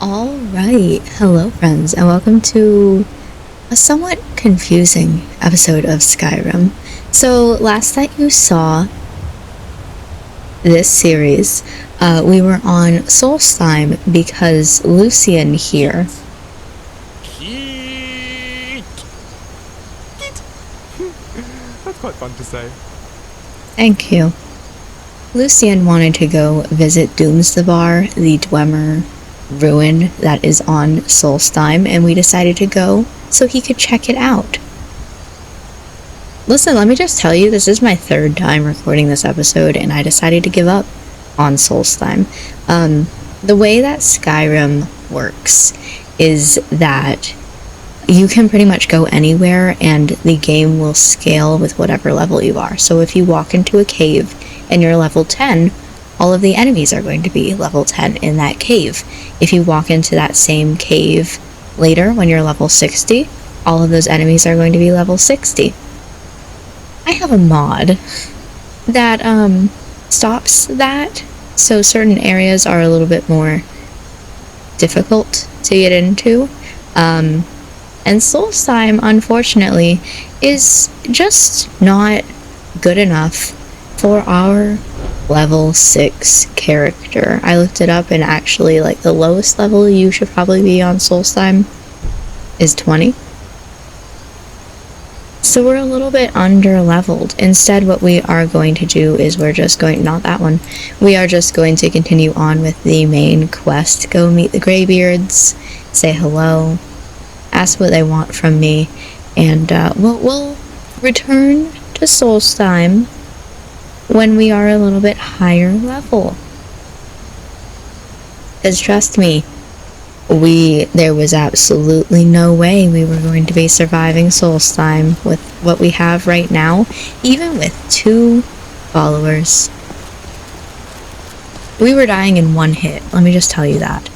Alright, hello friends, and welcome to a somewhat confusing episode of Skyrim. So, last that you saw this series, we were on Solstheim because Lucien here... Keat! Keat! That's quite fun to say. Thank you. Lucien wanted to go visit Doomsdabar, the Dwemer ruin that is on Solstheim, and we decided to go so he could check it out. Listen, let me just tell you, this is my third time recording this episode, and I decided to give up on Solstheim. The way that Skyrim works is that you can pretty much go anywhere, and the game will scale with whatever level you are. So if you walk into a cave and you're level 10, all of the enemies are going to be level 10 in that cave. If you walk into that same cave later when you're level 60, all of those enemies are going to be level 60. I have a mod that stops that, so certain areas are a little bit more difficult to get into. And Solstheim, unfortunately, is just not good enough for our level 6 character. I looked it up, and actually, like, the lowest level you should probably be on Solstheim is 20. So we're a little bit under leveled. Instead, what we are going to do is we are just going to continue on with the main quest. Go meet the Greybeards, say hello, ask what they want from me, and we'll return to Solstheim when we are a little bit higher level. Because trust me, there was absolutely no way we were going to be surviving Solstheim with what we have right now, even with 2 followers. We were dying in one hit, let me just tell you that.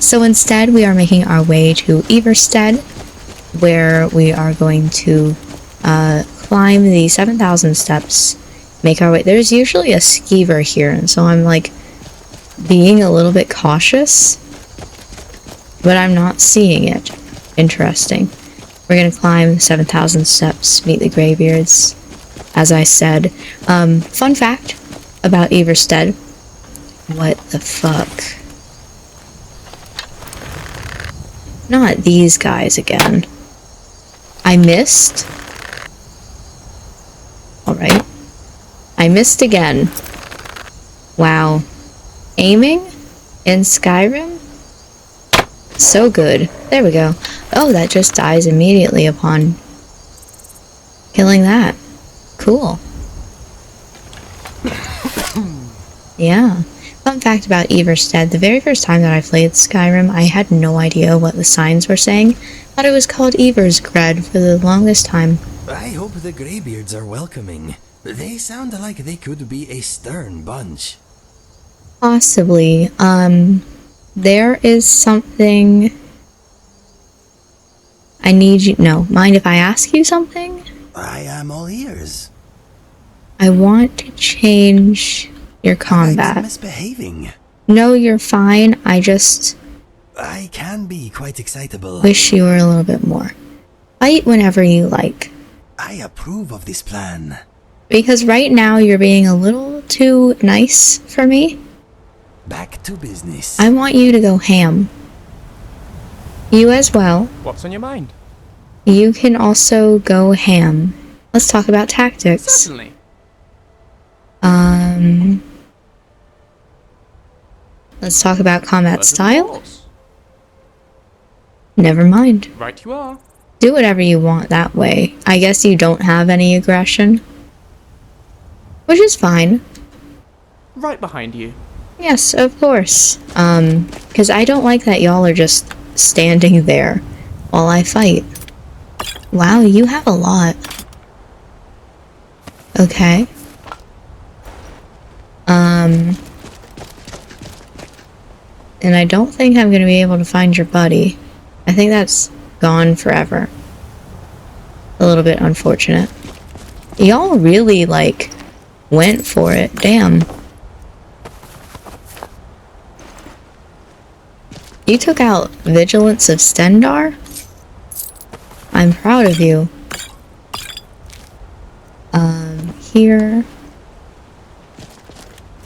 So instead we are making our way to Everstead, where we are going to climb the 7,000 steps, make our way. There's usually a skeever here, and so I'm like being a little bit cautious, but I'm not seeing it. Interesting. We're gonna climb 7,000 steps, meet the Greybeards, as I said. Fun fact about Everstead. What the fuck? Not these guys again. I missed. Alright. I missed again. Wow. Aiming in Skyrim? So good. There we go. Oh, that just dies immediately upon killing that. Cool. Yeah. Fun fact about Everstead, the very first time that I played Skyrim, I had no idea what the signs were saying. Thought it was called Eversgred for the longest time. I hope the Greybeards are welcoming. They sound like they could be a stern bunch. Possibly. There is something I need you... No, mind if I ask you something? I am all ears. I want to change your combat. I'm misbehaving. No, you're fine. I can be quite excitable. wish you were a little bit more. Fight whenever you like. I approve of this plan. Because right now you're being a little too nice for me. Back to business. I want you to go ham. You as well. What's on your mind? You can also go ham. Let's talk about tactics. Certainly. Let's talk about combat But of style. course. Never mind. Right you are. Do whatever you want that way. I guess you don't have any aggression. Which is fine. Right behind you. Yes, of course. Because I don't like that y'all are just standing there while I fight. Wow, you have a lot. Okay. And I don't think I'm gonna be able to find your buddy. I think that's gone forever. A little bit unfortunate. Y'all really, like, went for it. Damn. You took out Vigilance of Stendar? I'm proud of you. Here.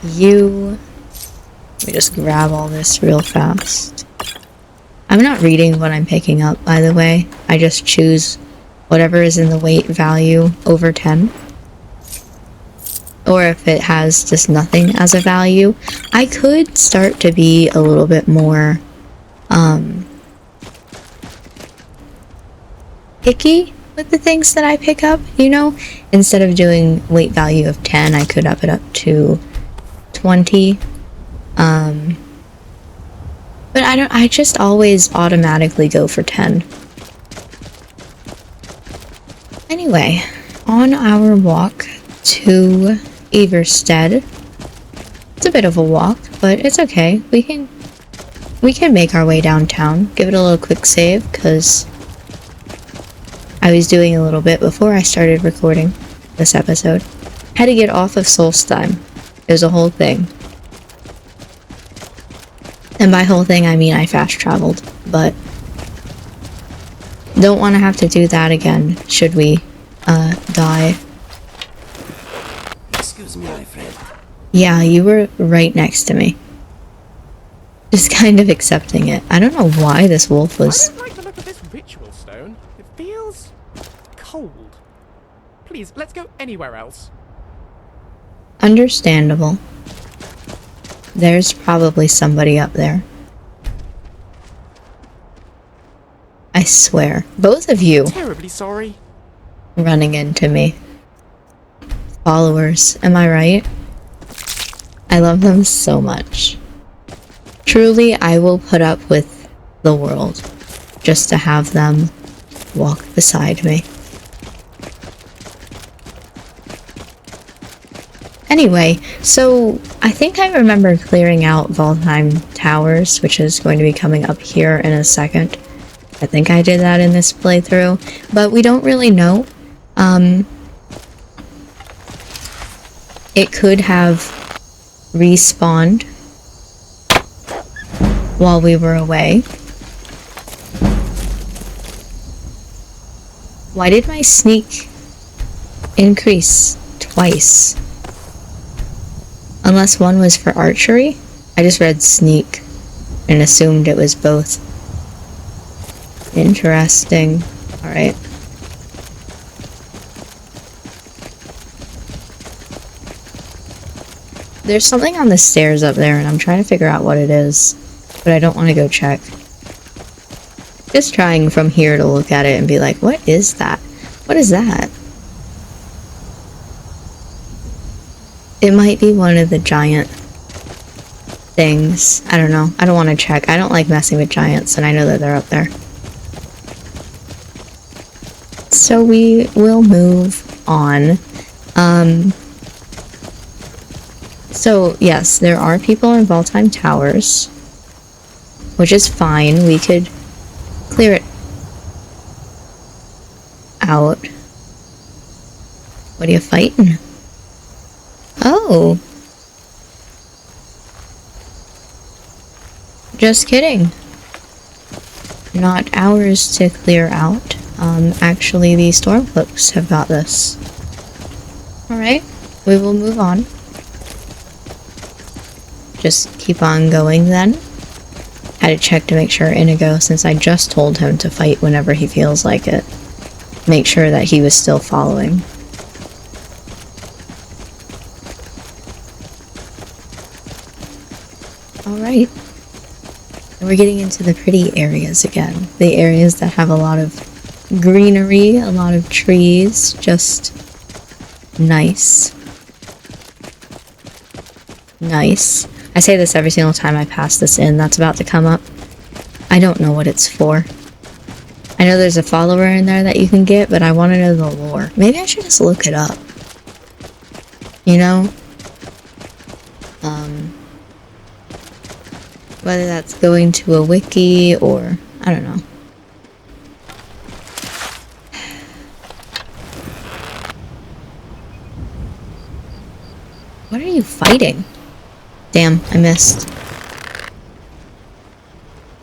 You. Let me just grab all this real fast. I'm not reading what I'm picking up, by the way. I just choose whatever is in the weight value over 10. Or if it has just nothing as a value. I could start to be a little bit more, picky with the things that I pick up, you know? Instead of doing weight value of 10, I could up it up to 20. But I just always automatically go for 10. Anyway, on our walk to Everstead. It's a bit of a walk, but it's okay. We can make our way downtown. Give it a little quick save, because I was doing a little bit before I started recording this episode. Had to get off of Solstheim. It was a whole thing. And by whole thing, I mean I fast traveled, but don't want to have to do that again, should we, die. Excuse me, my friend. Yeah, you were right next to me. Just kind of accepting it. I don't know why this wolf I was... don't like the look of this ritual stone. It feels cold. Please, let's go anywhere else. Understandable. There's probably somebody up there. I swear. Both of you Terribly sorry. running into me. Followers, am I right? I love them so much. Truly, I will put up with the world just to have them walk beside me. Anyway, so I think I remember clearing out Valheim Towers, which is going to be coming up here in a second. I think I did that in this playthrough, but we don't really know. It could have respawned while we were away. Why did my sneak increase twice? Unless one was for archery? I just read sneak and assumed it was both. Interesting. Alright. There's something on the stairs up there and I'm trying to figure out what it is. But I don't want to go check. Just trying from here to look at it and be like, what is that? What is that? It might be one of the giant things. I don't know. I don't want to check. I don't like messing with giants, and I know that they're up there. So we will move on. So yes, there are people in Valheim Towers, which is fine. We could clear it out. What are you fighting? Oh. Just kidding. Not ours to clear out. Actually, the Stormcloaks have got this. Alright, we will move on. Just keep on going then. Had to check to make sure Inigo, since I just told him to fight whenever he feels like it, make sure that he was still following. Alright. And we're getting into the pretty areas again. The areas that have a lot of greenery, a lot of trees, just nice. Nice. I say this every single time I pass this inn that's about to come up. I don't know what it's for. I know there's a follower in there that you can get, but I want to know the lore. Maybe I should just look it up. You know? Whether that's going to a wiki or... I don't know. What are you fighting? Damn, I missed.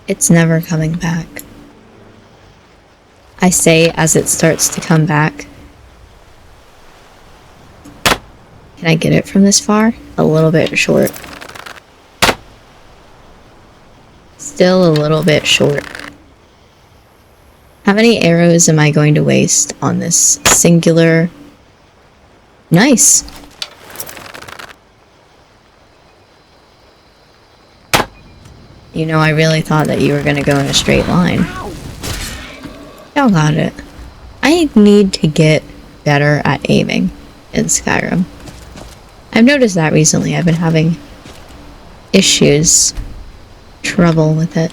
It's never coming back. I say as it starts to come back. Can I get it from this far? A little bit short. Still a little bit short. How many arrows am I going to waste on this singular? Nice. You know, I really thought that you were going to go in a straight line. Y'all got it. I need to get better at aiming in Skyrim. I've noticed that recently. I've been having issues, trouble with it.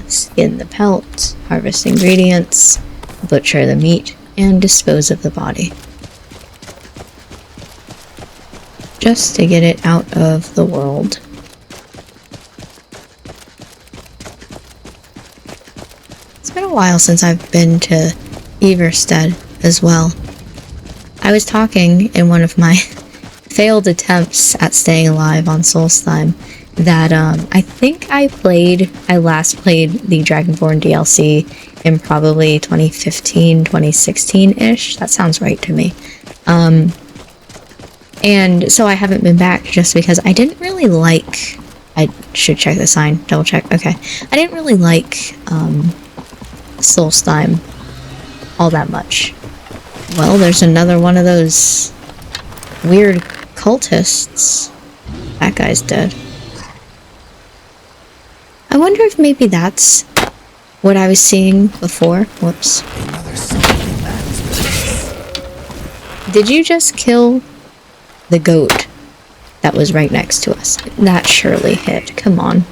Skin the pelt, harvest ingredients, butcher the meat, and dispose of the body. Just to get it out of the world. It's been a while since I've been to Everstead as well. I was talking in one of my failed attempts at staying alive on Solstheim that I think I last played the Dragonborn DLC in probably 2015, 2016-ish. That sounds right to me. And so I haven't been back just because I didn't really like... I should check the sign. Double check. Okay. I didn't really like Solstheim all that much. Well, there's another one of those weird cultists. That guy's dead. I wonder if maybe that's what I was seeing before. Whoops. Did you just kill the goat that was right next to us? That surely hit. Come on.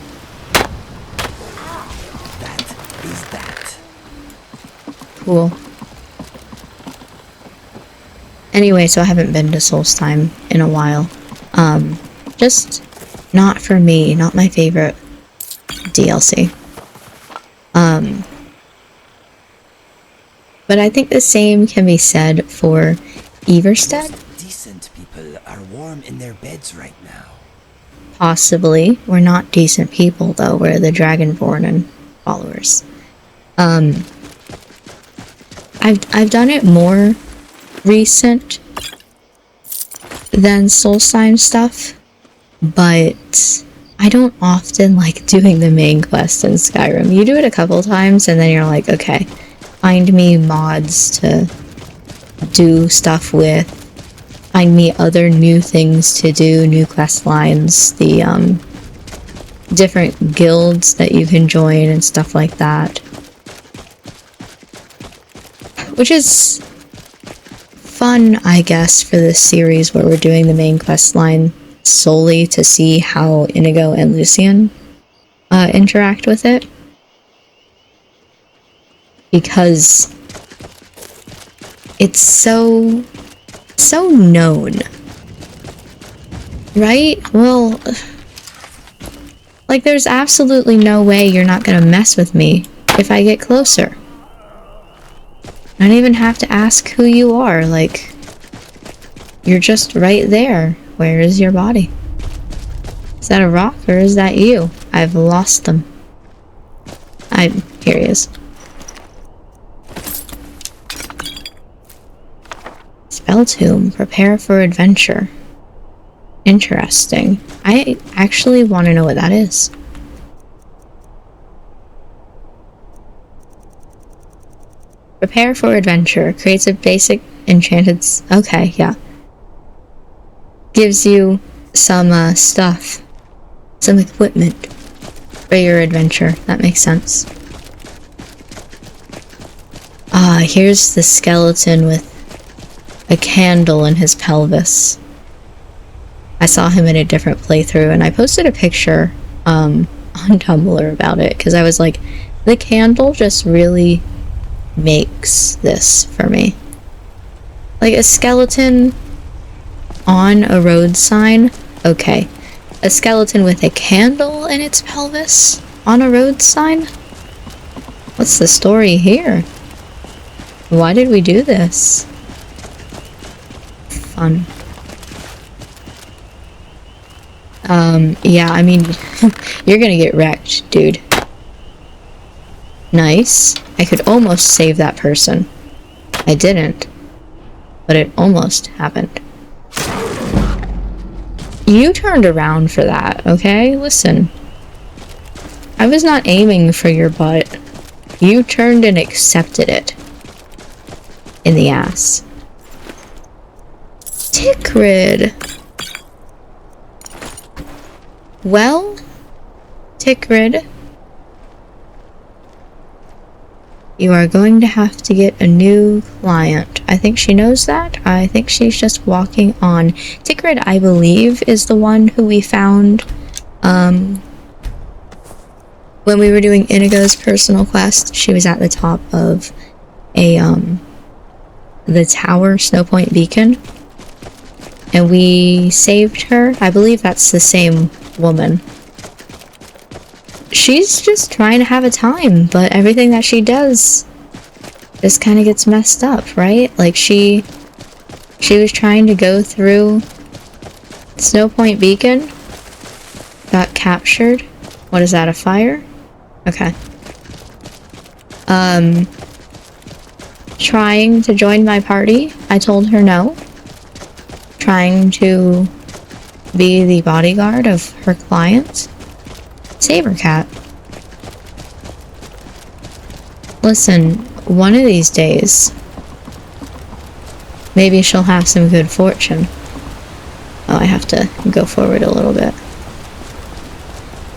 That is that. Cool. Anyway, so I haven't been to Solstheim in a while. Just not for me, not my favorite DLC. But I think the same can be said for Everstead. Decent people are warm in their beds right now. Possibly. We're not decent people, though. We're the Dragonborn and followers. I've done it more recent than Solstheim stuff, but I don't often like doing the main quest in Skyrim. You do it a couple times and then you're like, okay, find me mods to do stuff with, find me other new things to do, new quest lines, the different guilds that you can join and stuff like that, which is fun, I guess, for this series where we're doing the main quest line solely to see how Inigo and Lucien interact with it. Because it's so known. Right? Well, like there's absolutely no way you're not gonna mess with me if I get closer. I don't even have to ask who you are, like, you're just right there. Where is your body? Is that a rock or is that you? I've lost them. Here he is. Spell Tomb, prepare for adventure. Interesting. I actually want to know what that is. Prepare for adventure. Creates a basic enchanted... Okay, yeah. Gives you some stuff. Some equipment for your adventure. That makes sense. Here's the skeleton with a candle in his pelvis. I saw him in a different playthrough and I posted a picture on Tumblr about it because I was like, the candle just really makes this for me. Like a skeleton on a road sign? Okay. A skeleton with a candle in its pelvis on a road sign? What's the story here? Why did we do this? Fun. Yeah, I mean, you're gonna get wrecked, dude. Nice. I could almost save that person. I didn't. But it almost happened. You turned around for that, okay? Listen. I was not aiming for your butt. You turned and accepted it. In the ass. Tickrid. Well, Tickrid, you are going to have to get a new client. I think she knows that. I think she's just walking on. Tickrid, I believe, is the one who we found when we were doing Inigo's personal quest. She was at the top of the tower, Snow Point Beacon, and we saved her. I believe that's the same woman. She's just trying to have a time, but everything that she does just kind of gets messed up, right? Like she was trying to go through Snow Point Beacon, got captured. What is that, a fire? Okay. Trying to join my party. I told her no. Trying to be the bodyguard of her client. Saber cat. Listen, one of these days, maybe she'll have some good fortune. Oh, I have to go forward a little bit.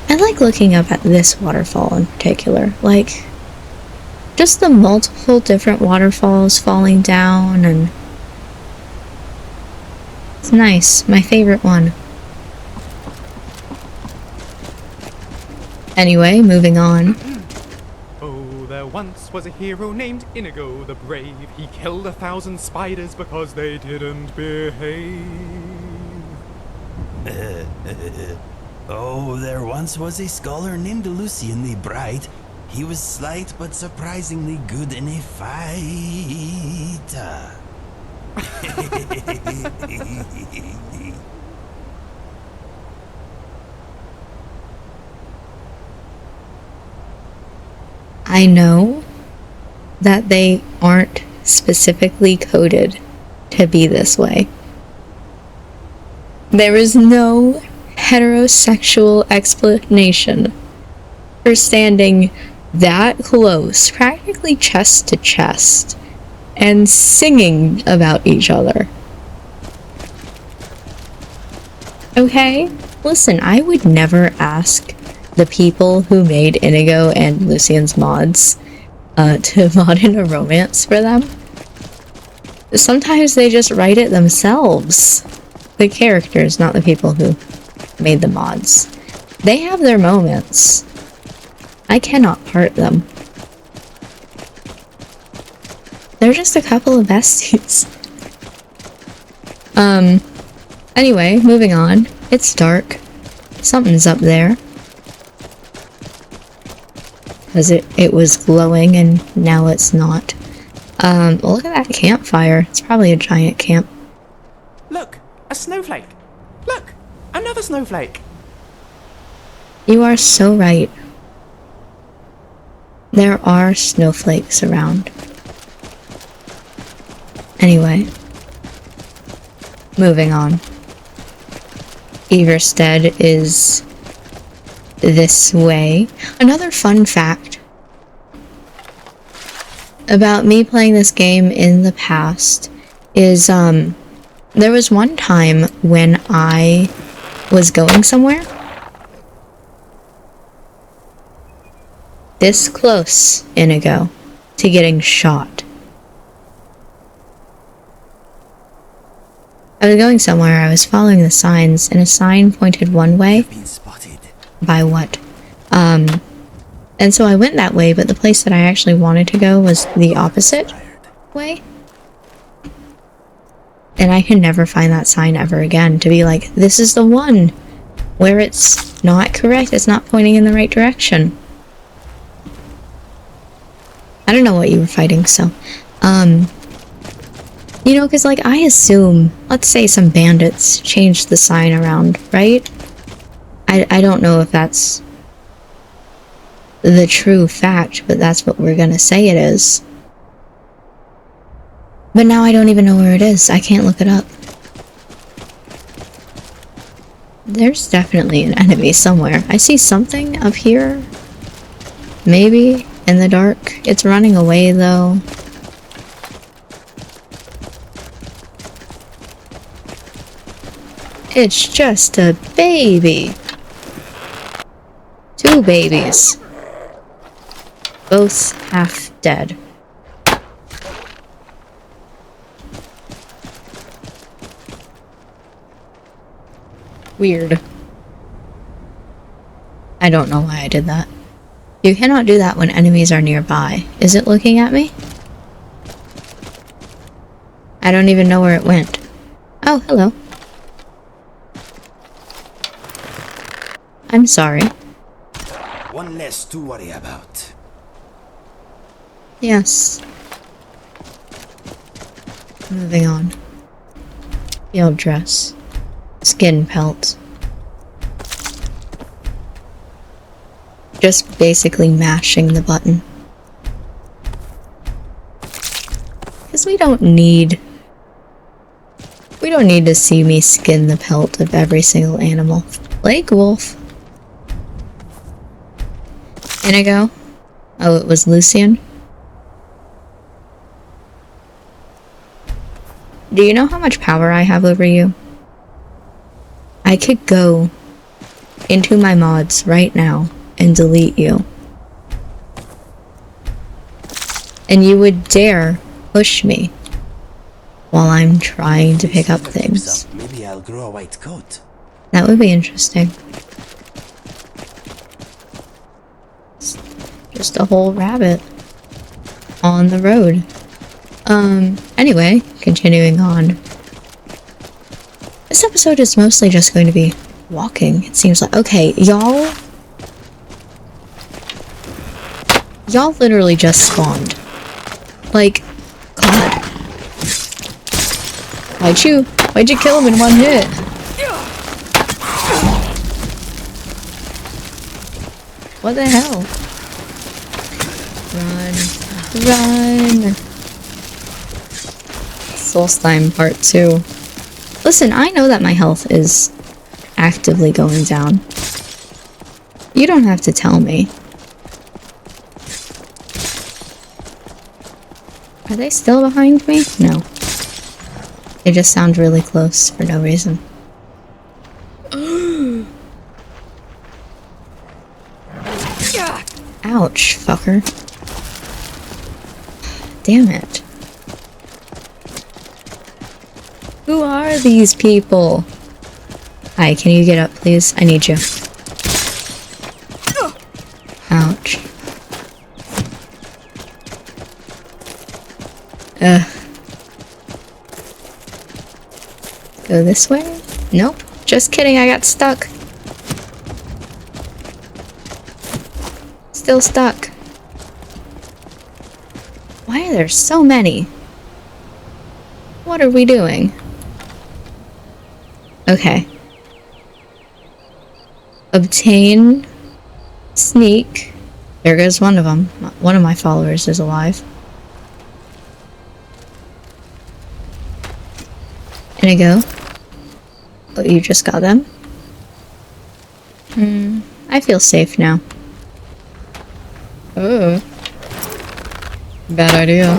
I like looking up at this waterfall in particular. Like, just the multiple different waterfalls falling down, and it's nice. My favorite one. Anyway, moving on. Oh, there once was a hero named Inigo the Brave. He killed 1,000 spiders because they didn't behave. Oh, there once was a scholar named Lucien the Bright. He was slight but surprisingly good in a fight. I know that they aren't specifically coded to be this way. There is no heterosexual explanation for standing that close, practically chest to chest, and singing about each other. Okay? Listen, I would never ask the people who made Inigo and Lucien's mods to mod in a romance for them. Sometimes they just write it themselves. The characters, not the people who made the mods. They have their moments. I cannot part them. They're just a couple of besties. Anyway, moving on. It's dark. Something's up there. Because it was glowing and now it's not. Well, look at that campfire. It's probably a giant camp. Look, a snowflake. Look, another snowflake. You are so right. There are snowflakes around. Anyway. Moving on. Everstead is this way. Another fun fact about me playing this game in the past is, there was one time when I was going somewhere this close, Inigo, to getting shot. I was going somewhere, I was following the signs, and a sign pointed one way. Been spotted. By what? And so I went that way, but the place that I actually wanted to go was the opposite way. And I can never find that sign ever again to be like, this is the one where it's not correct, it's not pointing in the right direction. I don't know what you were fighting, so, you know, because, like, I assume, let's say some bandits changed the sign around, right? I don't know if that's the true fact, but that's what we're gonna say it is. But now I don't even know where it is. I can't look it up. There's definitely an enemy somewhere. I see something up here. Maybe in the dark. It's running away though. It's just a baby. 2 babies. Both half dead. Weird. I don't know why I did that. You cannot do that when enemies are nearby. Is it looking at me? I don't even know where it went. Oh, hello. I'm sorry. One less to worry about. Yes. Moving on. Field dress. Skin pelt. Just basically mashing the button. Because we don't need to see me skin the pelt of every single animal. Lake wolf. Inigo. Oh, it was Lucien. Do you know how much power I have over you? I could go into my mods right now and delete you. And you would dare push me while I'm trying to pick up things. Maybe I'll grow a white coat. That would be interesting. Just a whole rabbit on the road. Anyway, continuing on. This episode is mostly just going to be walking, it seems like. Okay, y'all literally just spawned. Like, God. Why'd you kill him in one hit? What the hell? Run. Soul Slime Part 2. Listen, I know that my health is actively going down. You don't have to tell me. Are they still behind me? No. They just sound really close for no reason. Ouch, fucker. Damn it. Who are these people? Hi, can you get up, please? I need you. Ouch. Go this way? Nope. Just kidding, I got stuck. Still stuck. Why are there so many? What are we doing? Okay. Obtain. Sneak. There goes one of them. One of my followers is alive. Inigo. Oh, you just got them? I feel safe now. Oh. Bad idea.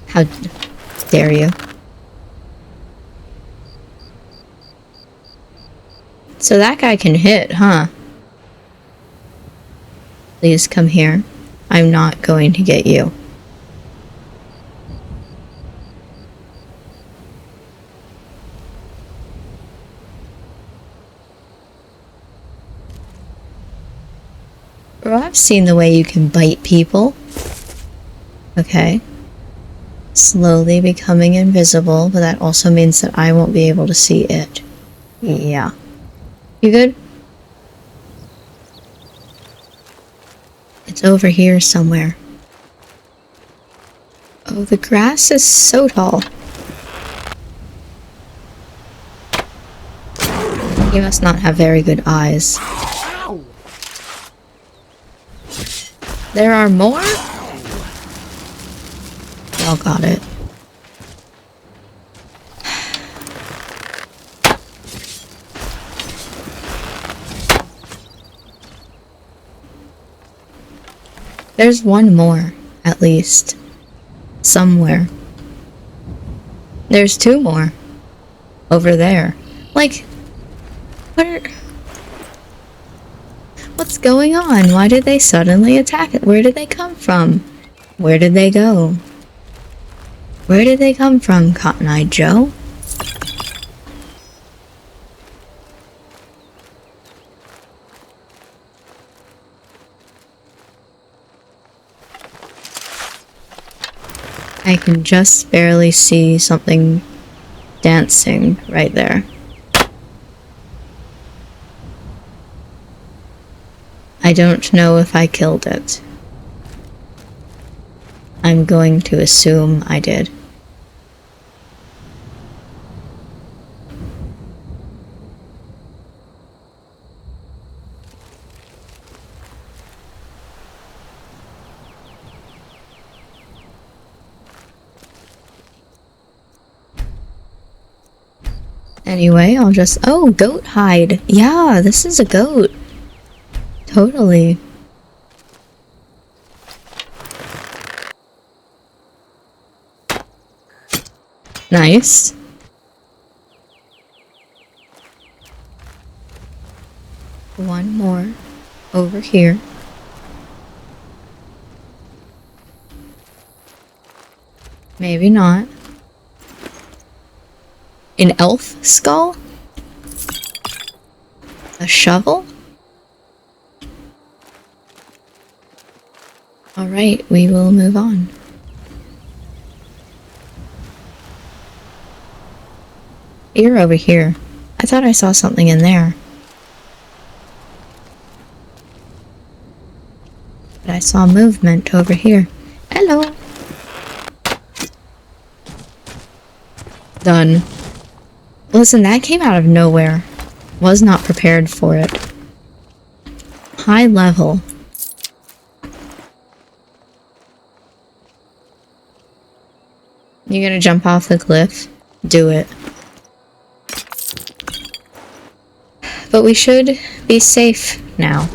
How dare you? So that guy can hit, huh? Please come here. I'm not going to get you. Bro, I've seen the way you can bite people. Okay. Slowly becoming invisible, but that also means that I won't be able to see it. Yeah. You good? It's over here somewhere. Oh, the grass is so tall. He must not have very good eyes. There are more? Y'all got it. There's one more, at least. Somewhere. There's two more. Over there. Like, what's going on? Why did they suddenly attack it? Where did they come from? Where did they go? Where did they come from, Cotton Eye Joe? I can just barely see something dancing right there. I don't know if I killed it. I'm going to assume I did. Anyway, I'll just... Oh, goat hide. Yeah, this is a goat. Totally. Nice. One more over here. Maybe not. An elf skull? A shovel? Alright, we will move on. You're over here. I thought I saw something in there. But I saw movement over here. Hello! Done. Listen, that came out of nowhere. Was not prepared for it. High level. You gonna jump off the cliff? Do it. But we should be safe now.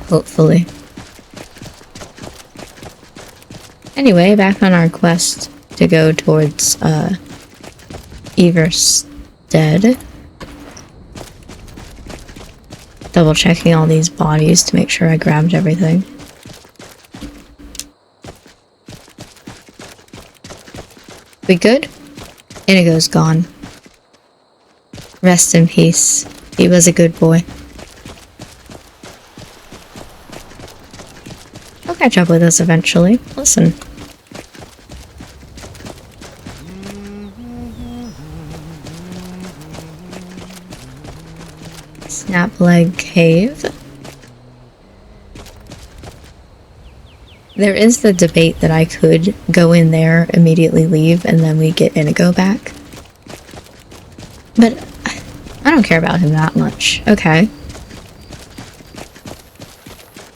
Hopefully. Anyway, back on our quest to go towards, Everstead. Double checking all these bodies to make sure I grabbed everything. We good? Inigo's gone. Rest in peace. He was a good boy. He'll catch up with us eventually. Listen. Snapleg Cave. There is the debate that I could go in there, immediately leave, and then we get Inigo back. But I don't care about him that much. Okay.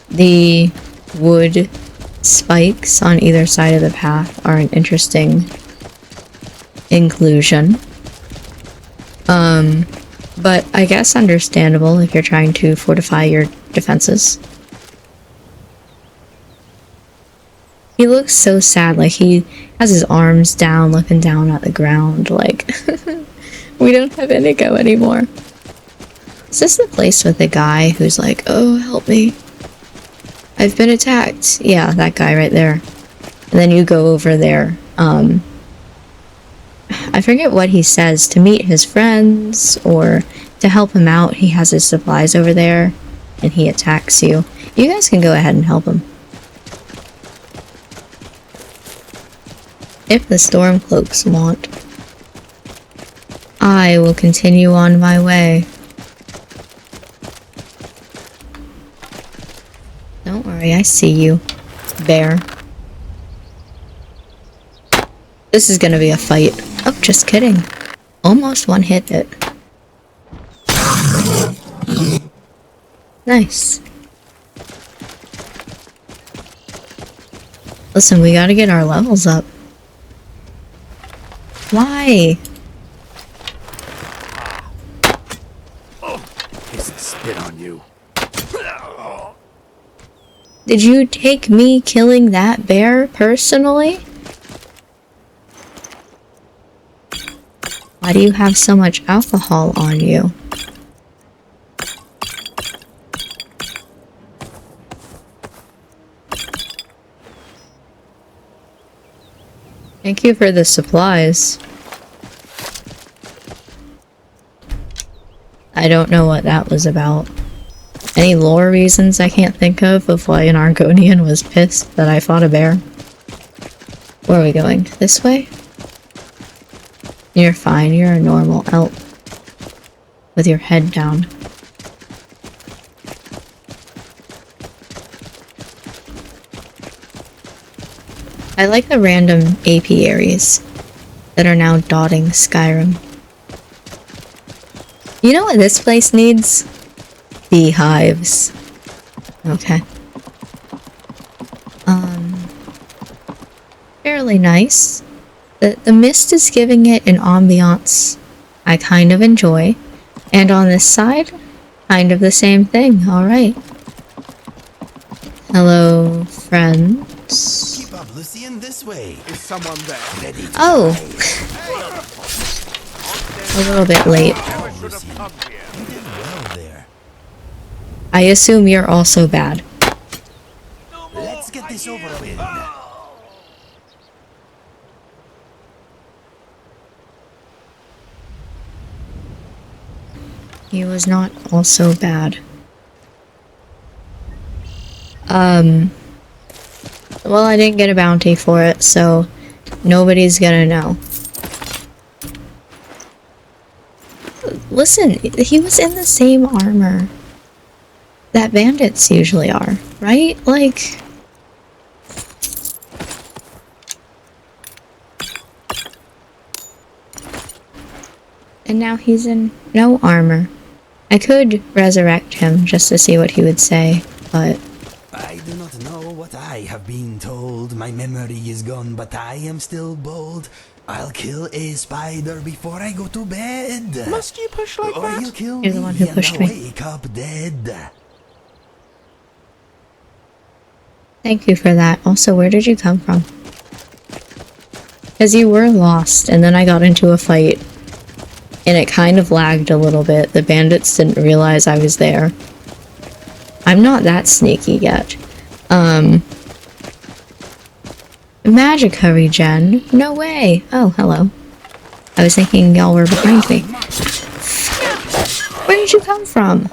The wood spikes on either side of the path are an interesting inclusion. But I guess understandable if you're trying to fortify your defenses. He looks so sad, like he has his arms down, looking down at the ground, like, we don't have Inigo anymore. Is this the place with the guy who's like, oh, help me. I've been attacked. Yeah, that guy right there. And then you go over there. I forget what he says, to meet his friends, or to help him out. He has his supplies over there, and he attacks you. You guys can go ahead and help him. If the Stormcloaks want. I will continue on my way. Don't worry, I see you, bear. This is gonna be a fight. Oh, just kidding. Almost one hit it. Nice. Listen, we gotta get our levels up. Why? Piss and spit on you. Did you take me killing that bear personally? Why do you have so much alcohol on you? Thank you for the supplies. I don't know what that was about. Any lore reasons I can't think of why an Argonian was pissed that I fought a bear? Where are we going? This way? You're fine, you're a normal elk. With your head down. I like the random apiaries that are now dotting Skyrim. You know what this place needs? Beehives. Okay. Fairly nice. The mist is giving it an ambiance I kind of enjoy. And on this side, kind of the same thing. Alright. Hello, friends. Keep up, Lucien, this way. Is someone there? Ready to Oh! A little bit late. Never should have come here. You did well there. I assume you're also bad. Let's get this over with. He was not also bad. Well, I didn't get a bounty for it, so nobody's gonna know. Listen, he was in the same armor that bandits usually are, right? Like... And now he's in no armor. I could resurrect him just to see what he would say, but... I do not know what I have been told. My memory is gone, but I am still bold. I'll kill a spider before I go to bed. Must you push like Or that? you'll kill You're the one who me pushed and I'll me. wake up dead. Thank you for that. Also, where did you come from? Because you were lost, and then I got into a fight. And it kind of lagged a little bit. The bandits didn't realize I was there. I'm not that sneaky yet. Magica regen? No way! Oh, hello. I was thinking y'all were behind me. Where did you come from?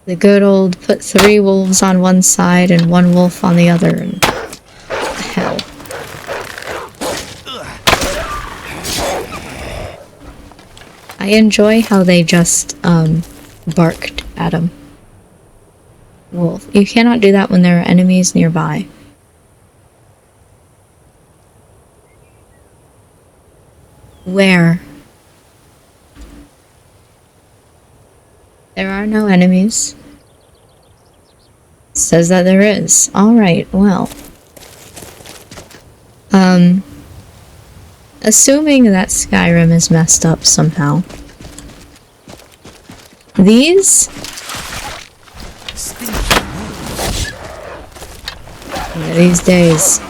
The good old put 3 wolves on one side and 1 wolf on the other, and... hell. I enjoy how they just, barked at him. Wolf. You cannot do that when there are enemies nearby. Where? There are no enemies. It says that there is. Alright, well. Assuming that Skyrim is messed up somehow. These? Yeah, these days.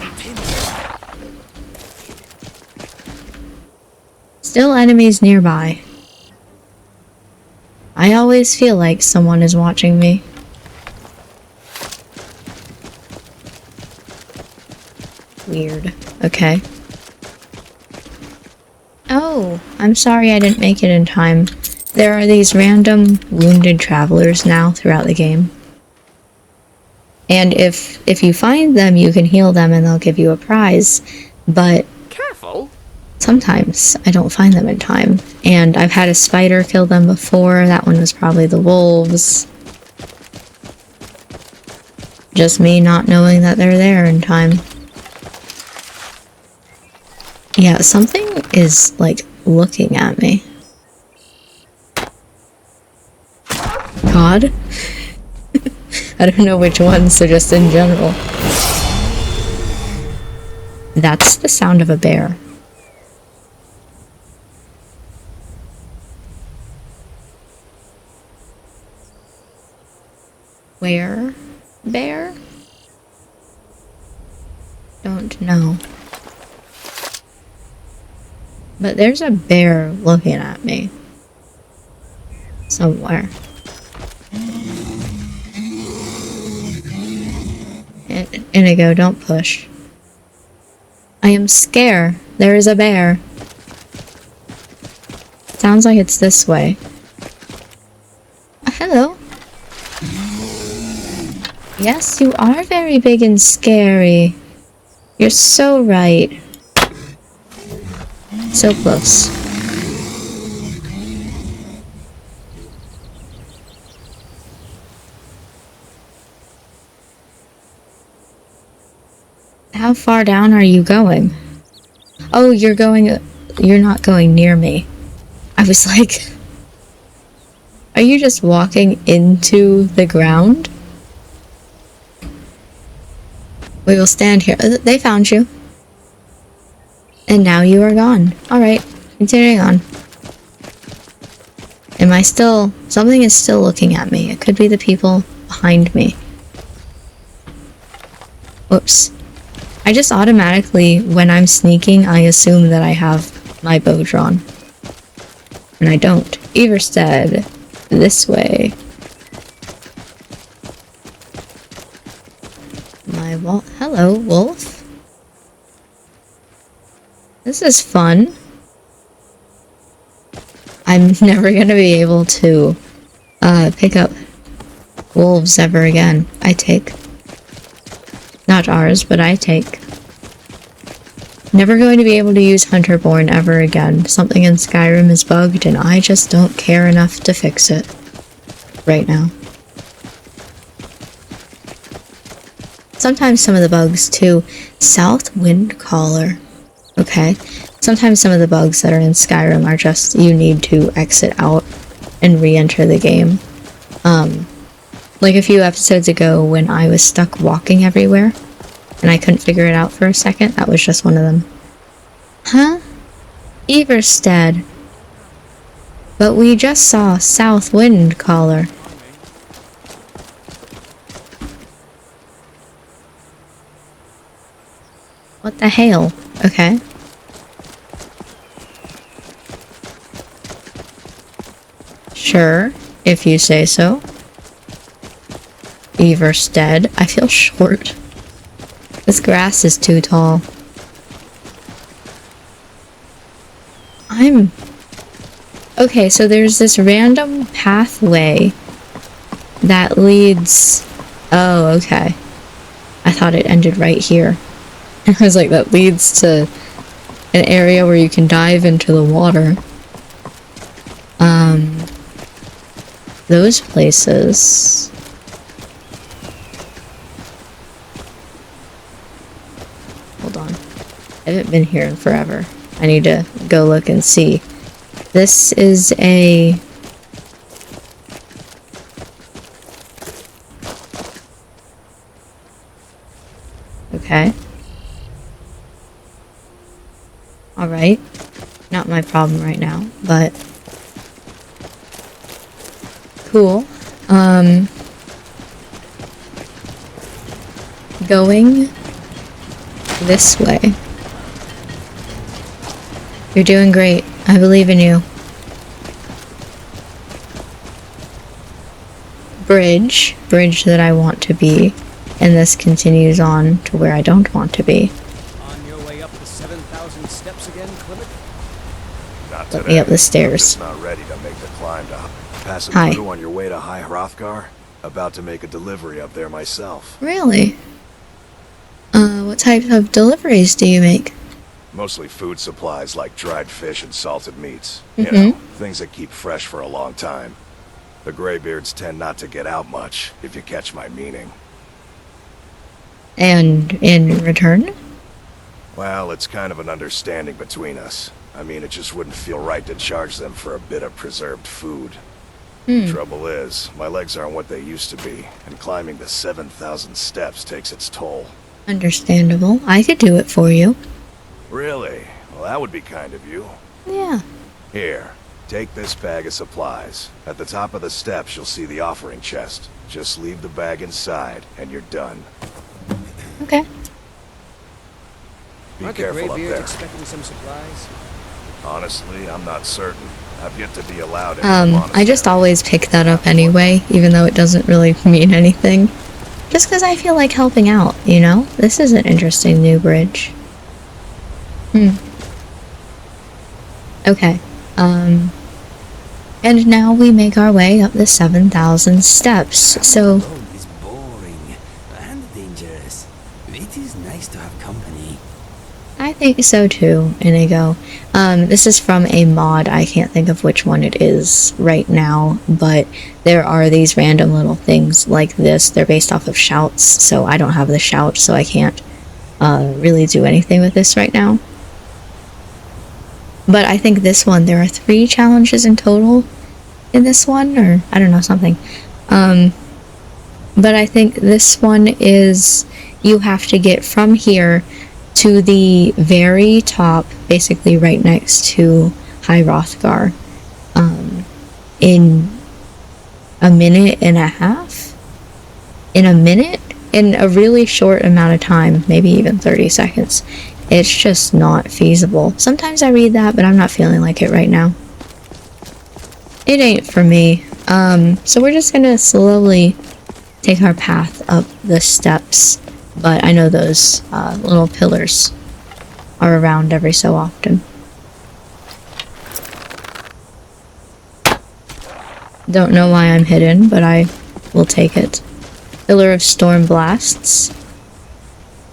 Still enemies nearby. I always feel like someone is watching me. Weird. Okay. Oh, I'm sorry I didn't make it in time. There are these random wounded travelers now throughout the game. And if you find them, you can heal them and they'll give you a prize. But Careful. sometimes I don't find them in time. And I've had a spider kill them before. That one was probably the wolves. Just me not knowing that they're there in time. Yeah, something is, like, looking at me. god. I don't know which one, so just in general. That's the sound of a bear. Where? Bear? Don't know. But there's a bear looking at me. Somewhere. Inigo, don't push. I am scared. There is a bear. Sounds like it's this way. Hello. Yes, you are very big and scary. You're so right. So close. How far down are you going? Oh, you're not going near me. I was like, are you just walking into the ground? We will stand here. They found you. And now you are gone. Alright, continuing on. Am I still... Something is still looking at me. It could be the people behind me. Whoops. I just automatically, when I'm sneaking, I assume that I have my bow drawn. And I don't. Everstead, this way. Hello, wolf. This is fun. I'm never gonna be able to pick up wolves ever again. I take. Not ours, but I take. Never going to be able to use Hunterborn ever again. Something in Skyrim is bugged and I just don't care enough to fix it. Right now. Sometimes some of the bugs too. South Wind Caller. Okay. Sometimes some of the bugs that are in Skyrim are just you need to exit out and re-enter the game. Like a few episodes ago when I was stuck walking everywhere and I couldn't figure it out for a second, that was just one of them. Huh? Everstead. But we just saw South Wind Caller. What the hell? Okay. Sure, if you say so. Everstead. I feel short. This grass is too tall. Okay, so there's this random pathway that leads... Oh, okay. I thought it ended right here. I was like, that leads to an area where you can dive into the water. Those places... Hold on. I haven't been here in forever. I need to go look and see. This is a... Okay. Alright. Not my problem right now, but... Cool. Going this way. You're doing great. I believe in you. Bridge that I want to be, and this continues on to where I don't want to be. On your way up the 7,000 steps again, Clement? Not Let me up the stairs. Just not ready to make the climb to passing Hi. through on your way to High Hrothgar. About to make a delivery up there myself. Really? What type of deliveries do you make? Mostly food supplies like dried fish and salted meats. You know, things that keep fresh for a long time. The Greybeards tend not to get out much, if you catch my meaning. And in return? Well, it's kind of an understanding between us. I mean, it just wouldn't feel right to charge them for a bit of preserved food. Trouble is, my legs aren't what they used to be, and climbing the 7,000 steps takes its toll. Understandable. I could do it for you. Really? Well, that would be kind of you. Yeah. Here, take this bag of supplies. At the top of the steps, you'll see the offering chest. Just leave the bag inside, and you're done. Okay. Be Aren't the careful up Greybeards there. expecting some supplies? Honestly, I'm not certain. I've yet to be allowed into the monastery. I just always pick that up anyway, even though it doesn't really mean anything. Just because I feel like helping out, you know? This is an interesting new bridge. Okay. And now we make our way up the 7,000 steps, so... The road is boring and dangerous. It is nice to have company. I think so too, Inigo. This is from a mod. I can't think of which one it is right now, but there are these random little things like this. They're based off of shouts, so I don't have the shout, so I can't really do anything with this right now. But I think this one, there are 3 challenges in total in this one, or I don't know, something. But I think this one is you have to get from here to the very top, basically right next to High Hrothgar, in a minute and a half? In a minute? In a really short amount of time, maybe even 30 seconds. It's just not feasible. Sometimes I read that, but I'm not feeling like it right now. It ain't for me. So we're just gonna slowly take our path up the steps. But I know those little pillars are around every so often. Don't know why I'm hidden, but I will take it. Pillar of Storm Blasts.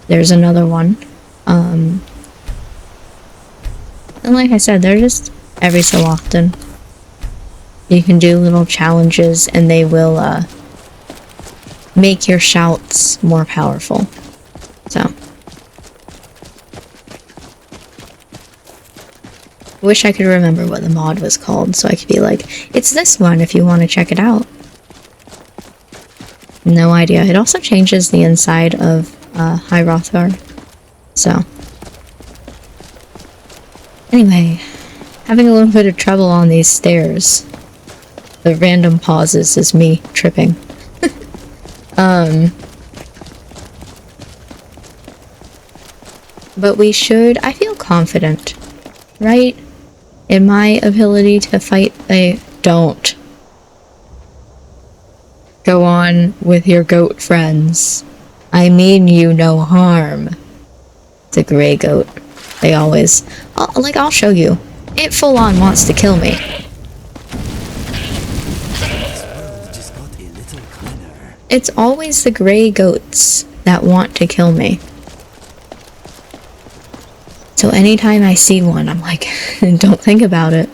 There's another one. And like I said, they're just every so often. You can do little challenges and they will make your shouts more powerful. So. Wish I could remember what the mod was called so I could be like, it's this one if you want to check it out. No idea. It also changes the inside of High Hrothgar. So. Anyway, having a little bit of trouble on these stairs. The random pauses is me tripping. But we should, I feel confident, right? In my ability to fight don't. Go on with your goat friends. I mean you no harm. It's a gray goat. They always, I'll show you. It full on wants to kill me. This world just got a little cleaner. It's always the gray goats that want to kill me. So anytime I see one, I'm like, don't think about it.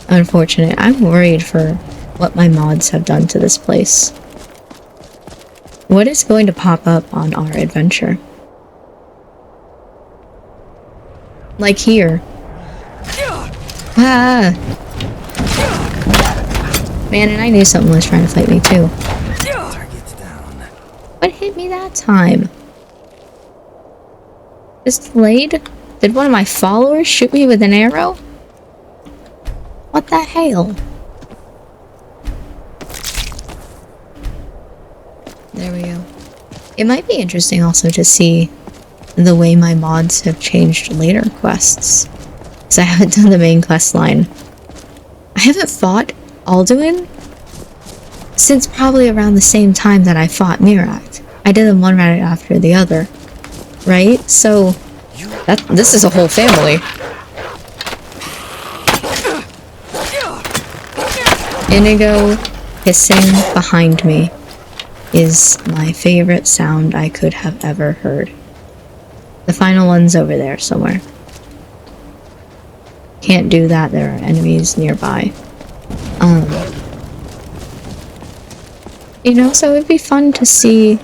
Unfortunate. I'm worried for what my mods have done to this place. What is going to pop up on our adventure? Like here. Ah! Man, and I knew something was trying to fight me too. Target's down. What hit me that time? Just delayed? Did one of my followers shoot me with an arrow? What the hell? There we go. It might be interesting also to see the way my mods have changed later quests. Because I haven't done the main quest line. I haven't fought Alduin since probably around the same time that I fought Miract. I did them one right after the other. Right? So, this is a whole family. Inigo hissing behind me is my favorite sound I could have ever heard. The final one's over there somewhere. Can't do that, there are enemies nearby. You know, so it'd be fun to see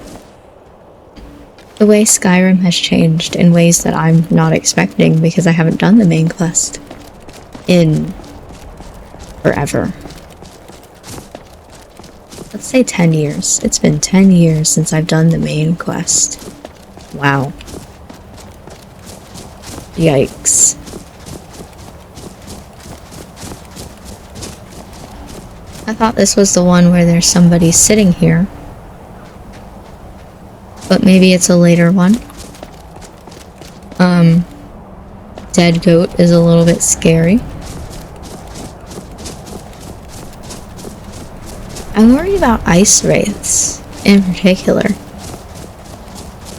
the way Skyrim has changed in ways that I'm not expecting because I haven't done the main quest in forever. Let's say 10 years. It's been 10 years since I've done the main quest. Wow. Yikes. I thought this was the one where there's somebody sitting here. But maybe it's a later one. Dead goat is a little bit scary. I'm worried about ice wraiths in particular.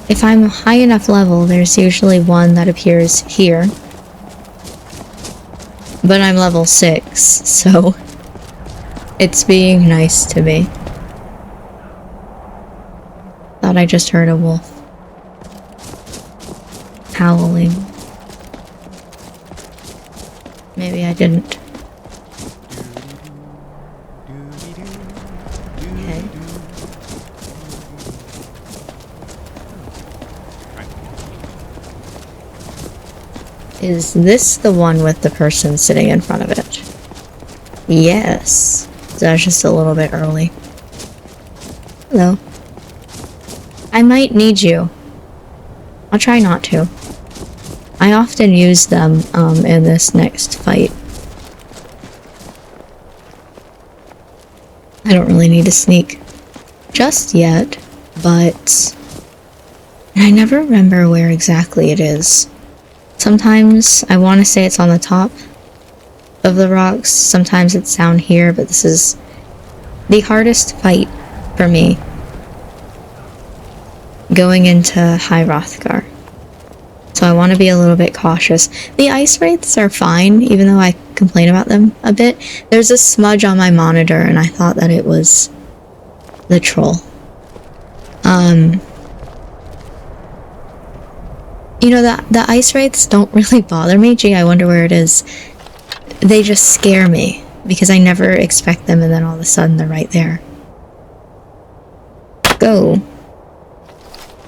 If I'm high enough level, there's usually one that appears here. But I'm level 6, so it's being nice to me. Thought I just heard a wolf howling. Maybe I didn't. Okay. Is this the one with the person sitting in front of it? Yes. That's just a little bit early. Hello. I might need you. I'll try not to. I often use them in this next fight. I don't really need to sneak just yet, but I never remember where exactly it is. Sometimes I want to say it's on the top of the rocks, sometimes it's down here, but this is the hardest fight for me going into High Hrothgar. So I want to be a little bit cautious. The ice wraiths are fine, even though I complain about them a bit. There's a smudge on my monitor, and I thought that it was the troll. You know, the ice wraiths don't really bother me. Gee, I wonder where it is. They just scare me, because I never expect them, and then all of a sudden they're right there. Go.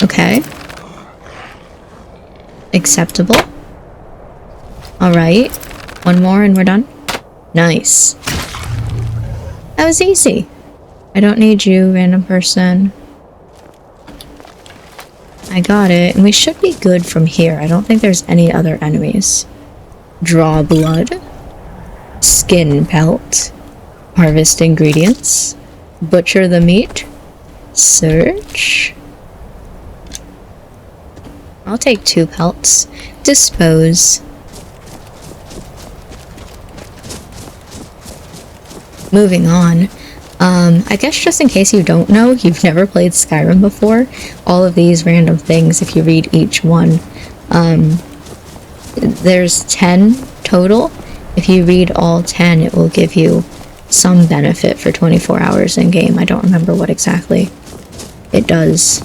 Okay. Acceptable. Alright. One more and we're done. Nice. That was easy. I don't need you, random person. I got it. And we should be good from here. I don't think there's any other enemies. Draw blood. Skin pelt. Harvest ingredients. Butcher the meat. Search. I'll take 2 pelts. Dispose. Moving on. I guess just in case you don't know, you've never played Skyrim before, all of these random things, if you read each one, there's 10 total. If you read all 10, it will give you some benefit for 24 hours in game. I don't remember what exactly it does.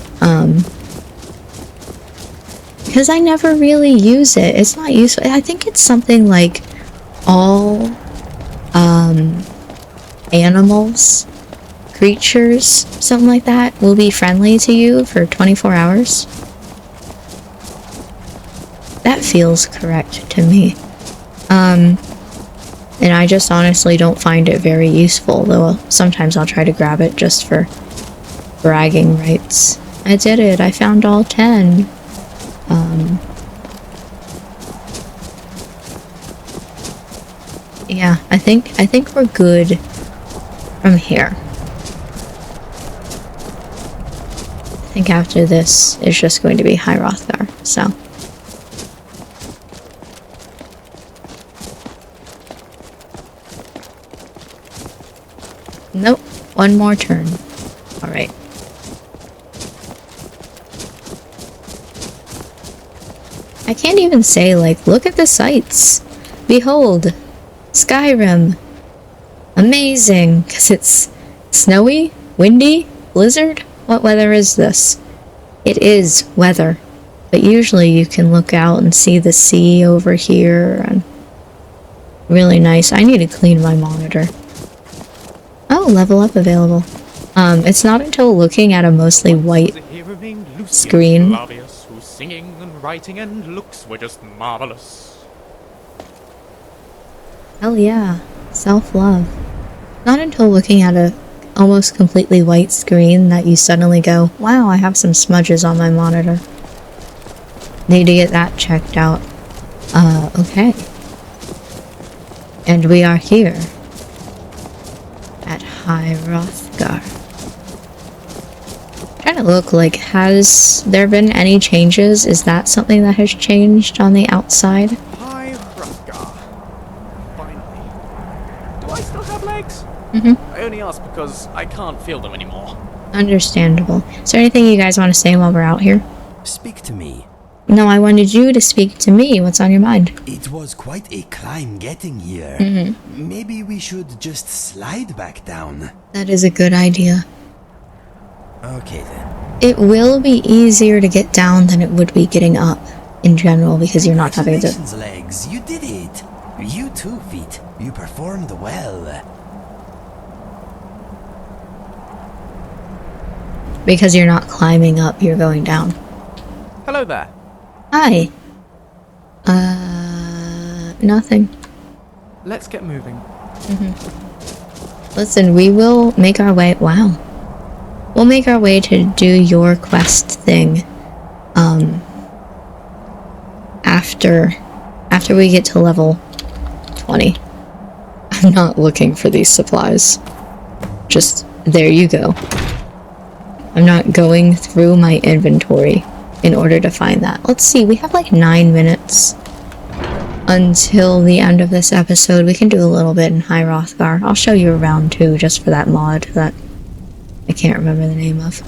Because I never really use it. It's not useful. I think it's something like all animals, creatures, something like that, will be friendly to you for 24 hours. That feels correct to me. And I just honestly don't find it very useful, though sometimes I'll try to grab it just for bragging rights. I did it. I found all 10. Yeah, I think we're good from here. I think after this is just going to be High Hrothgar, so. Nope, one more turn. Alright. I can't even say, like, look at the sights. Behold, Skyrim. Amazing, because it's snowy, windy, blizzard. What weather is this? It is weather, but usually you can look out and see the sea over here, and really nice. I need to clean my monitor. Oh, level up available. It's not until looking at a mostly white screen. Whose singing and writing and looks were just marvelous. Hell yeah. Self-love. Not until looking at a almost completely white screen that you suddenly go, wow, I have some smudges on my monitor. Need to get that checked out. Okay. And we are here at High Hrothgar. Trying to look like, has there been any changes? Is that something that has changed on the outside? Hi, Hrothgar. Finally. Do I still have legs? Mm-hmm. I only ask because I can't feel them anymore. Understandable. Is there anything you guys want to say while we're out here? Speak to me. No, I wanted you to speak to me. What's on your mind? It was quite a climb getting here. Maybe we should just slide back down. That is a good idea. Okay then. It will be easier to get down than it would be getting up in general because you're not having to... Congratulations, legs. You did it. You too, feet. You performed well. Because you're not climbing up, you're going down. Hello there. Hi. Nothing. Let's get moving. Listen, we will make our way... Wow. We'll make our way to do your quest thing, after we get to level 20. I'm not looking for these supplies. Just, there you go. I'm not going through my inventory in order to find that. Let's see, we have like 9 minutes until the end of this episode. We can do a little bit in High Hrothgar. I'll show you around too, just for that mod that I can't remember the name of.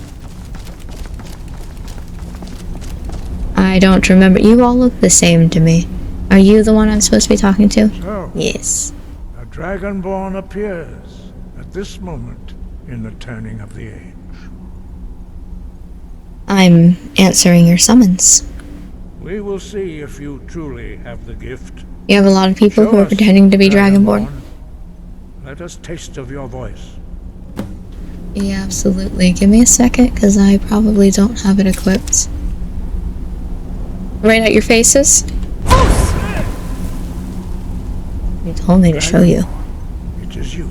I don't remember. You all look the same to me. Are you the one I'm supposed to be talking to? So, Yes. a dragonborn appears at this moment in the turning of the age. I'm answering your summons. We will see if you truly have the gift. You have a lot of people who are Show us, pretending to be Dragonborn. Let us taste of your voice. Yeah, absolutely. Give me a second, because I probably don't have it equipped. Right at your faces? You told me to show you. It is you.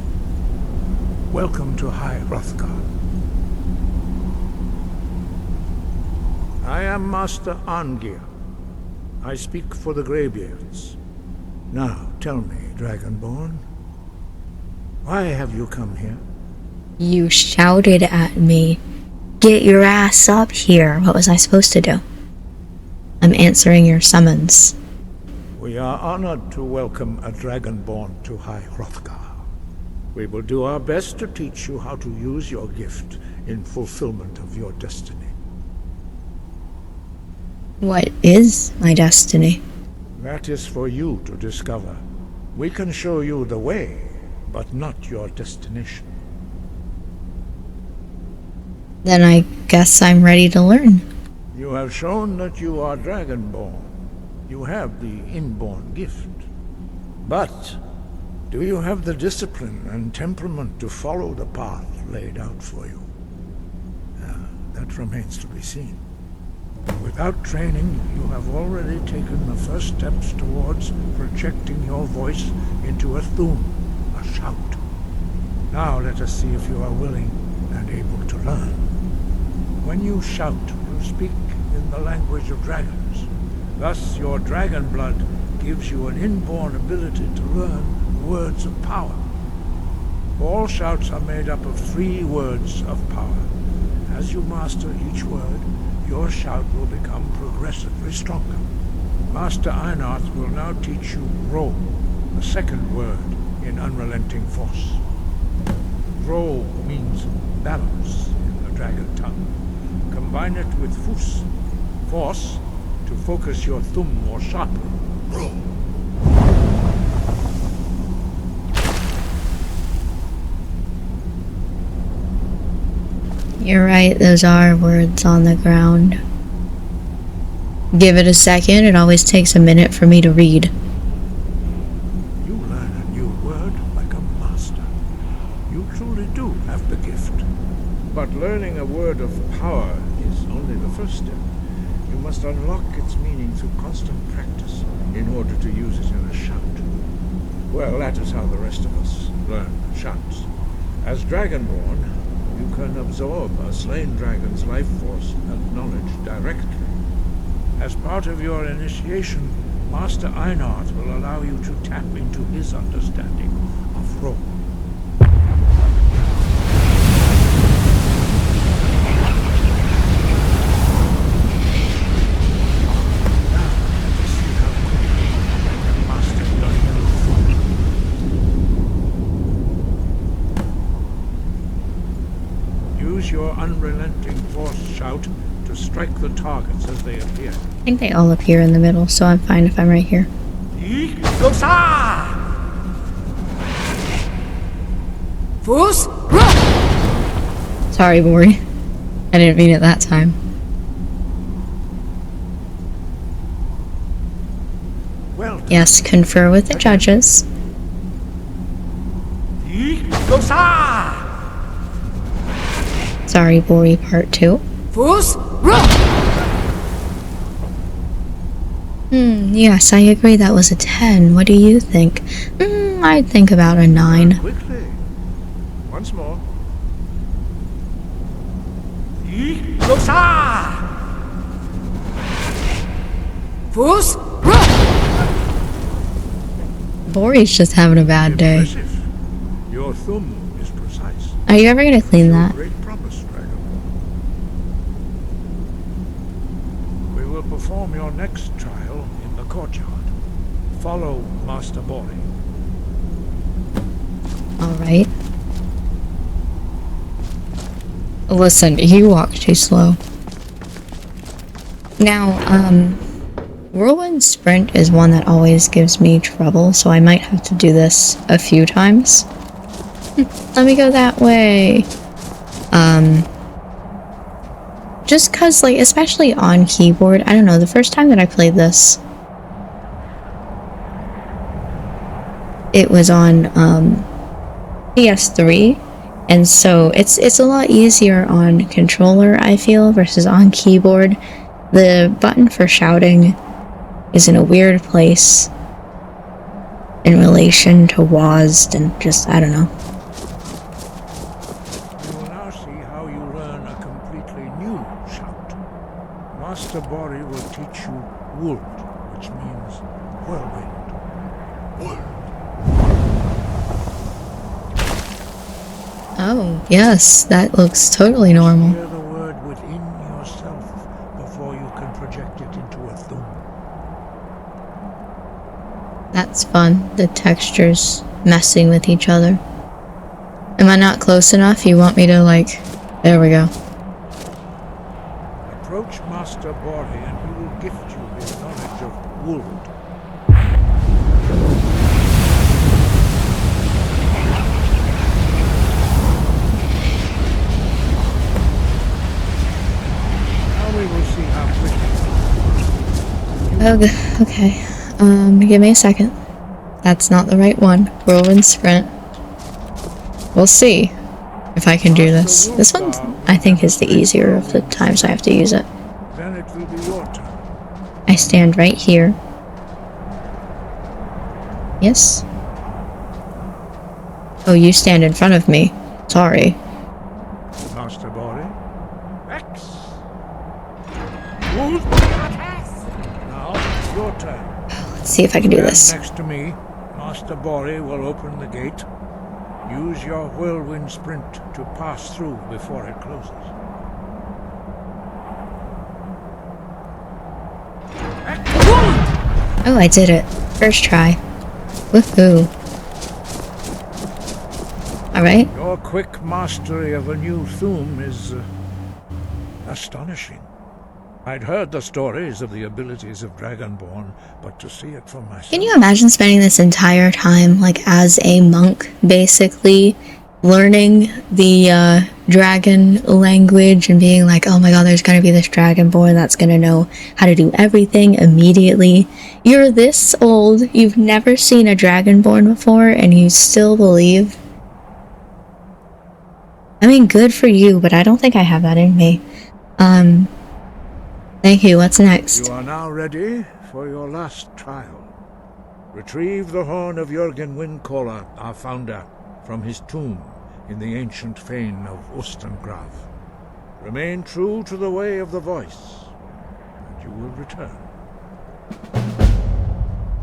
Welcome to High Hrothgar. I am Master Arngir. I speak for the Greybeards. Now, tell me, Dragonborn, why have you come here? You shouted at me. Get your ass up here. What was I supposed to do? I'm answering your summons. We are honored to welcome a Dragonborn to High Hrothgar. We will do our best to teach you how to use your gift in fulfillment of your destiny. What is my destiny? That is for you to discover. We can show you the way, but not your destination. Then I guess I'm ready to learn. You have shown that you are Dragonborn. You have the inborn gift. But do you have the discipline and temperament to follow the path laid out for you? That remains to be seen. Without training, you have already taken the first steps towards projecting your voice into a thum, a shout. Now let us see if you are willing and able to learn. When you shout, you speak in the language of dragons. Thus, your dragon blood gives you an inborn ability to learn words of power. All shouts are made up of 3 words of power. As you master each word, your shout will become progressively stronger. Master Einarth will now teach you Ro, the second word in unrelenting force. Ro means balance in the dragon tongue. Combine it with Fus, force, to focus your thumb more sharply. Ro. You're right, those are words on the ground. Give it a second, it always takes a minute for me to read. You learn a new word like a master. You truly do have the gift. But learning a word of power is only the first step. You must unlock its meaning through constant practice in order to use it in a shout. Well, that is how the rest of us learn shouts. As Dragonborn, you can absorb a slain dragon's life force and knowledge directly. As part of your initiation, Master Einard will allow you to tap into his understanding of roll. Your unrelenting force shout to strike the targets as they appear. I think they all appear in the middle, so I'm fine if I'm right here. Sorry, Bori. I didn't mean it that time. Well done. Yes, confer with the judges. Sorry, Bori Part 2. Yes, I agree that was a 10. What do you think? I'd think about a 9. Quickly. Once more. Bori's just having a bad day. Impressive. Your thumb is precise. Are you ever gonna clean that? Great promise, Dragonborn. We will perform your next trial in the courtyard. Follow Master Bori. Alright. Listen, you walk too slow. Now, Whirlwind Sprint is one that always gives me trouble, so I might have to do this a few times. Let me go that way. Just cause, like, especially on keyboard, I don't know, the first time that I played this, it was on, PS3, and so it's a lot easier on controller, I feel, versus on keyboard. The button for shouting is in a weird place in relation to WASD and just, I don't know. You will now see how you learn a completely new shout. Master Bori will teach you Wold, which means whirlwind. Oh, yes, that looks totally normal. Hear the word within yourself before you can project it into a thumb. That's fun, the textures messing with each other. Am I not close enough? You want me to, like... There we go. Approach Master Bori and he will gift you his knowledge of Wold. Now we will see how quickly. Okay. Give me a second. That's not the right one. Whirlwind Sprint. We'll see if I can do this. This one, I think, is the easier of the times I have to use it. Then it will be your turn. I stand right here. Yes? Oh, you stand in front of me. Sorry. Master Bori. X. Now, your turn. Let's see if I can do Stand this. next to me. Master Bori will open the gate. Use your whirlwind sprint to pass through before it closes. Oh, I did it. First try. Woohoo. Alright. Your quick mastery of a new thum is astonishing. I'd heard the stories of the abilities of Dragonborn, but to see it for myself... Can you imagine spending this entire time, like, as a monk, basically, learning the, dragon language and being like, oh my god, there's gonna be this Dragonborn that's gonna know how to do everything immediately. You're this old, you've never seen a Dragonborn before, and you still believe? I mean, good for you, but I don't think I have that in me. Thank you, what's next? You are now ready for your last trial. Retrieve the horn of Jürgen Windcaller, our founder, from his tomb in the ancient fane of Ustengrav. Remain true to the way of the voice, and you will return.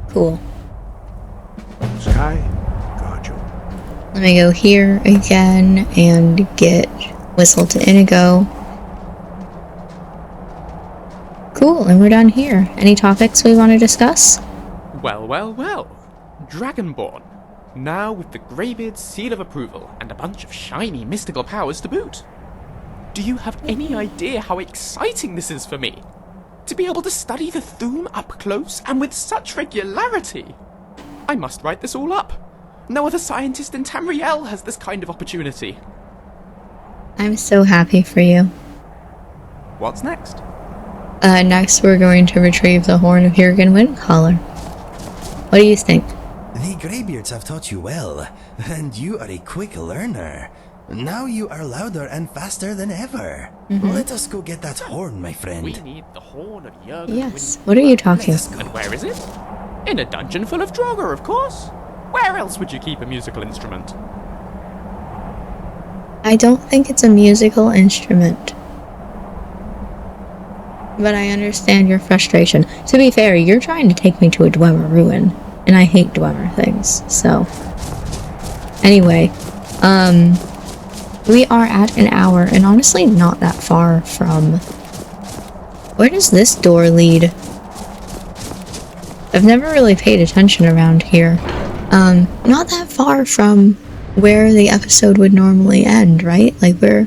Cool. Sky, guard you. Let me go here again and get Whistle to Inigo. Cool, and we're done here. Any topics we want to discuss? Well, well, well. Dragonborn. Now with the Greybeard's seal of approval and a bunch of shiny mystical powers to boot. Do you have any idea how exciting this is for me? To be able to study the Thu'um up close and with such regularity. I must write this all up. No other scientist in Tamriel has this kind of opportunity. I'm so happy for you. What's next? Next we're going to retrieve the horn of Jürgen Windcaller. What do you think? The Greybeards have taught you well, and you are a quick learner. Now you are louder and faster than ever. Let us go get that horn, my friend. We need the horn of Jürgen Yes, what are you talking Let us about? go. And where is it? In a dungeon full of Draugr, of course. Where else would you keep a musical instrument? I don't think it's a musical instrument. But I understand your frustration. To be fair, you're trying to take me to a Dwemer ruin, and I hate Dwemer things, so... Anyway, we are at an hour, and honestly not that far from... Where does this door lead? I've never really paid attention around here. Not that far from where the episode would normally end, right? Like, where...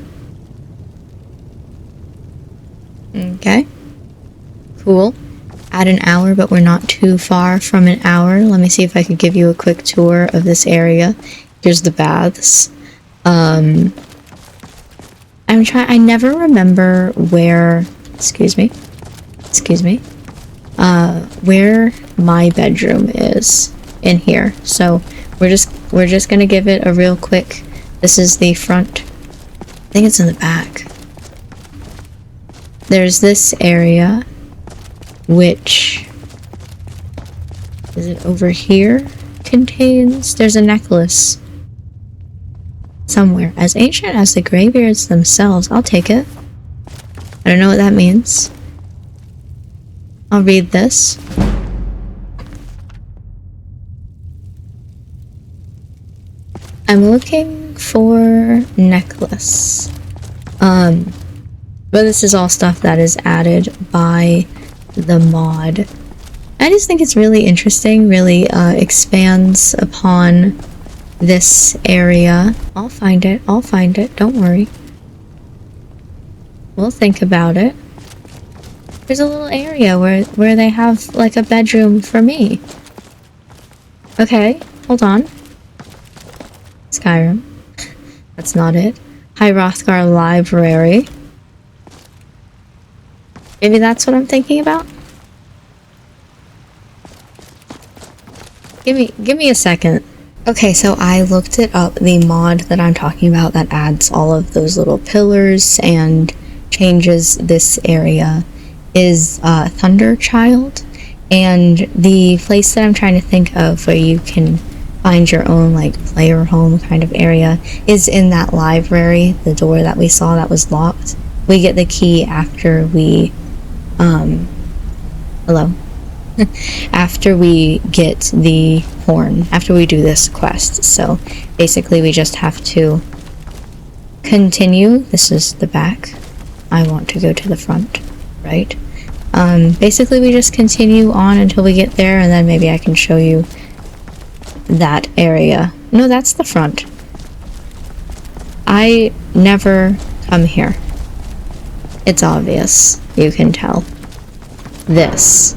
Okay. Cool. At an hour, but we're not too far from an hour. Let me see if I could give you a quick tour of this area. Here's the baths. I never remember where... Excuse me, where my bedroom is in here. So we're just gonna give it a real quick... This is the front. I think it's in the back. There's this area, which... Is it over here? Contains... There's a necklace. Somewhere. As ancient as the Greybeards themselves. I'll take it. I don't know what that means. I'll read this. I'm looking for necklace. But this is all stuff that is added by the mod. I just think it's really interesting, really expands upon this area. I'll find it, don't worry. We'll think about it. There's a little area where they have like a bedroom for me. Okay, hold on. Skyrim. That's not it. High Hrothgar Library. Maybe that's what I'm thinking about? Give me a second. Okay, so I looked it up. The mod that I'm talking about that adds all of those little pillars and changes this area is Thunderchild, and the place that I'm trying to think of where you can find your own like player home kind of area is in that library. The door that we saw that was locked, we get the key after we hello after we get the horn, after we do this quest. So basically we just have to continue. This is the back. I want to go to the front, right? Basically we just continue on until we get there, and then maybe I can show you that area. No, that's the front. I never come here. It's obvious. You can tell. This.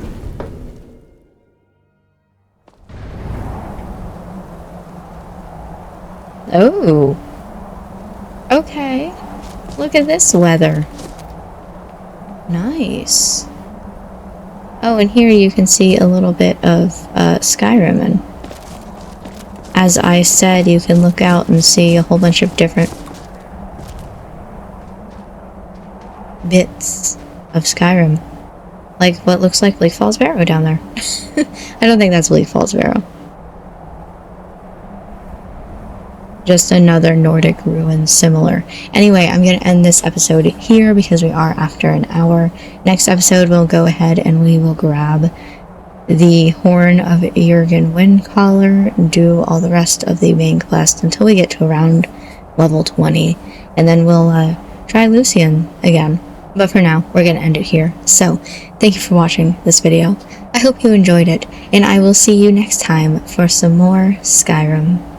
Oh. Okay. Look at this weather. Nice. Oh, and here you can see a little bit of Skyrim, and as I said, you can look out and see a whole bunch of different bits of Skyrim. like what looks like Bleak Falls Barrow down there. I don't think that's Bleak Falls Barrow. Just another Nordic ruin similar. Anyway, I'm going to end this episode here because we are after an hour. Next episode, we'll go ahead and we will grab the Horn of Jurgen Windcaller, do all the rest of the main quest until we get to around level 20. And then we'll try Lucien again. But for now, we're going to end it here. So, thank you for watching this video. I hope you enjoyed it, and I will see you next time for some more Skyrim.